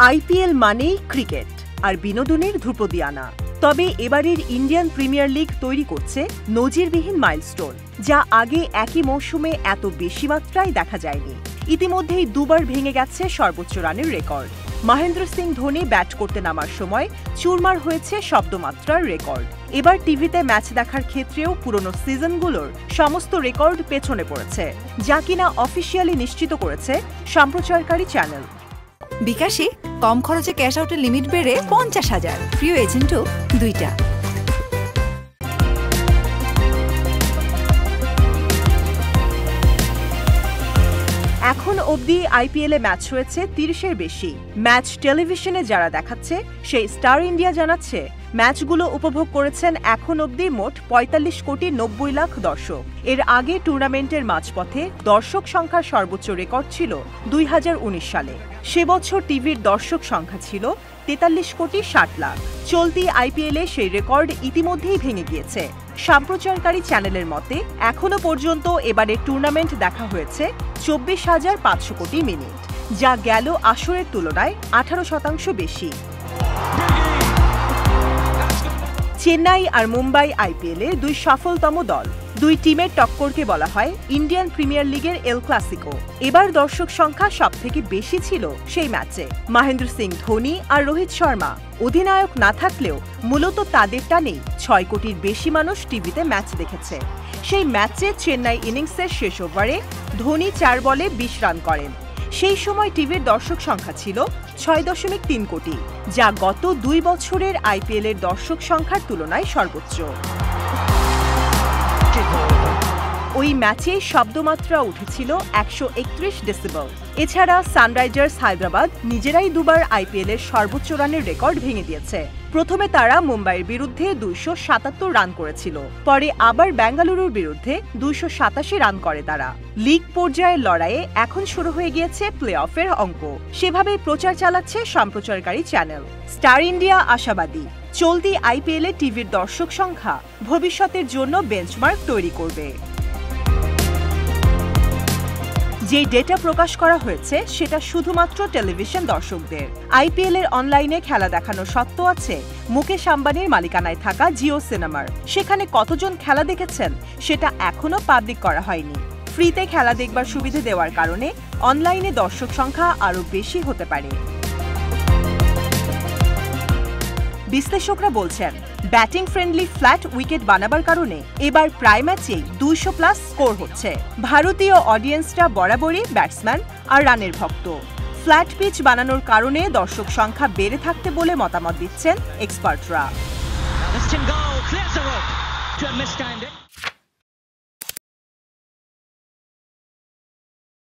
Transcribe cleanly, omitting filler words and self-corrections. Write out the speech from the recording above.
IPL মানেই cricket আর বিনোদনের ধ্রুপদী আনা। তবে এবারের ইন্ডিয়ান প্রিমিয়ার লিগ তৈরি করছে নজিরবিহীন মাইলস্টোন, যা আগে একই মৌসুমে এত বেশি মাত্রায় দেখা যায়নি। ইতিমধ্যেই দুবার ভেঙে গেছে সর্বোচ্চ রানের রেকর্ড। মহেন্দ্র সিং ধোনি ব্যাট করতে নামার সময় চুরমার হয়েছে শব্দমাত্রার রেকর্ড। এবার টিভিতে ম্যাচ দেখার ক্ষেত্রেও পুরনো সিজনগুলোর সমস্ত রেকর্ড পেছনে পড়েছে, যা কিনা অফিসিয়ালি নিশ্চিত করেছে সম্প্রচারকারী চ্যানেল। বিকাশে কম খরচে ক্যাশ আউটের লিমিট বেড়ে 50,000, প্রিয় এজেন্টও 2টা। এখন অবধি আইপিএলে ম্যাচ হয়েছে 30-এর বেশি। ম্যাচ টেলিভিশনে যারা দেখাচ্ছে সেই স্টার ইন্ডিয়া জানাচ্ছে, ম্যাচগুলো উপভোগ করেছেন এখন অবধি মোট 45,90,00,000 দর্শক। এর আগে টুর্নামেন্টের মাঝপথে দর্শক সংখ্যার সর্বোচ্চ রেকর্ড ছিল 2019 সালে। সে বছর টিভির দর্শক সংখ্যা ছিল 43,60,00,000। চলতি আইপিএলে সেই রেকর্ড ইতিমধ্যেই ভেঙে গিয়েছে। সম্প্রচারকারী চ্যানেলের মতে এখনো পর্যন্ত এবারে টুর্নামেন্ট দেখা হয়েছে 24,500 কোটি মিনিট, যা গেল আসরের তুলনায় 18% বেশি। চেন্নাই আর মুম্বাই আইপিএলে দুই সফলতম দল। দুই টিমের টক্করকে বলা হয় ইন্ডিয়ান প্রিমিয়ার লিগের এল ক্লাসিকো। এবার দর্শক সংখ্যা সবথেকে বেশি ছিল সেই ম্যাচে। মহেন্দ্র সিং ধোনি আর রোহিত শর্মা অধিনায়ক না থাকলেও মূলত তাদের টানেই 6 কোটির বেশি মানুষ টিভিতে ম্যাচ দেখেছে। সেই ম্যাচে চেন্নাই ইনিংসের শেষ ওভারে ধোনি 4 বলে 20 রান করেন। সেই সময় টিভির দর্শক সংখ্যা ছিল 6.3 কোটি, যা গত 2 বছরের আইপিএলের দর্শক সংখ্যার তুলনায় সর্বোচ্চ। ওই ম্যাচে শব্দমাত্রা উঠেছিল 131 ডেসিবেল। এছাড়া সানরাইজার্স হায়দ্রাবাদ নিজেরাই দুবার আইপিএলের সর্বোচ্চ রানের রেকর্ড ভেঙে দিয়েছে। প্রথমে তারা মুম্বাইয়ের বিরুদ্ধে 277 রান করেছিল, পরে আবার বেঙ্গালুরুর বিরুদ্ধে 287 রান করে তারা। লিগ পর্যায়ের লড়াইয়ে এখন শুরু হয়ে গিয়েছে প্লে অফের অঙ্ক। সেভাবেই প্রচার চালাচ্ছে সম্প্রচারকারী চ্যানেল। স্টার ইন্ডিয়া আশাবাদী, চলতি আইপিএলে টিভির দর্শক সংখ্যা ভবিষ্যতের জন্য বেঞ্চমার্ক তৈরি করবে। যে ডেটা প্রকাশ করা হয়েছে সেটা শুধুমাত্র টেলিভিশন দর্শকদের। আইপিএল এর অনলাইনে খেলা দেখানোর সত্ত্ব আছে মুকেশ আম্বানির মালিকানায় থাকা জিও সিনেমার। সেখানে কতজন খেলা দেখেছেন সেটা এখনো পাবলিক করা হয়নি। ফ্রিতে খেলা দেখবার সুবিধা দেওয়ার কারণে অনলাইনে দর্শক সংখ্যা আরও বেশি হতে পারে। বিশ্লেষকরা বলছেন, ব্যাটিং ফ্রেন্ডলি ফ্ল্যাট উইকেট বানাবার কারণে এবার প্রায় ম্যাচেই 200+ স্কোর হচ্ছে। ভারতীয় অডিয়েন্সরা বরাবরই ব্যাটসম্যান আর রানের ভক্ত। ফ্ল্যাট পিচ বানানোর কারণে দর্শক সংখ্যা বেড়ে থাকতে বলে মতামত দিচ্ছেন এক্সপার্টরা।